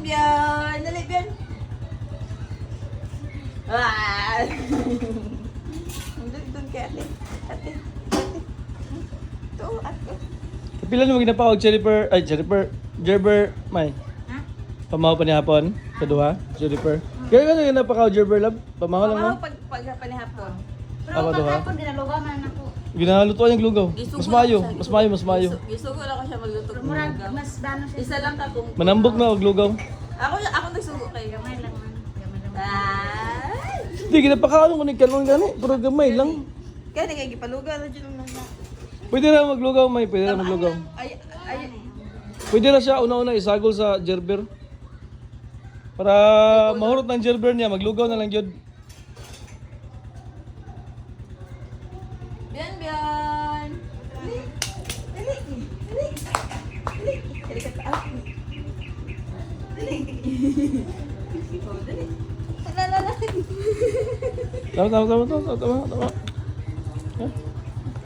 Bian! Dali, Bian! Ah! Doon kay ate. Ate. Ito, ate. Kapila mo ginapawag Jerber, may. Ha? Pamahaw pa ni hapon, sa duha, Jennifer. Kaya ka na napakaw Jerber lab, pamahaw lang no? Pamahaw panihapon. Pero Ako to, ha? pagkakon, dinalugaw man ako. Ginalutuan yung lugaw. Mas mayo, mas mayo, mas mayo. Gisugo lang ko siya magluto. Pero murag, mas bano siya. Isa lang ka kung... Manambok na og lugaw. Ako nagsugo kayo. Gamay lang man. Gamay lang. Ay! Hindi, ginapakaon ko ni kanon gani, pero gamay lang. Kaya na kayo gipalugan na dyan lang na. Pwede na maglugaw, may, pwede na maglugaw. Ay, Pwede na siya una-una isagol sa Jerber. Para mahurot ng Jerber niya, maglugaw na lang yun. Bian, Bian! Dali! Dali! Dali! Dali! Dali ka taas. Dali! Oh, dali! Lala! Tama.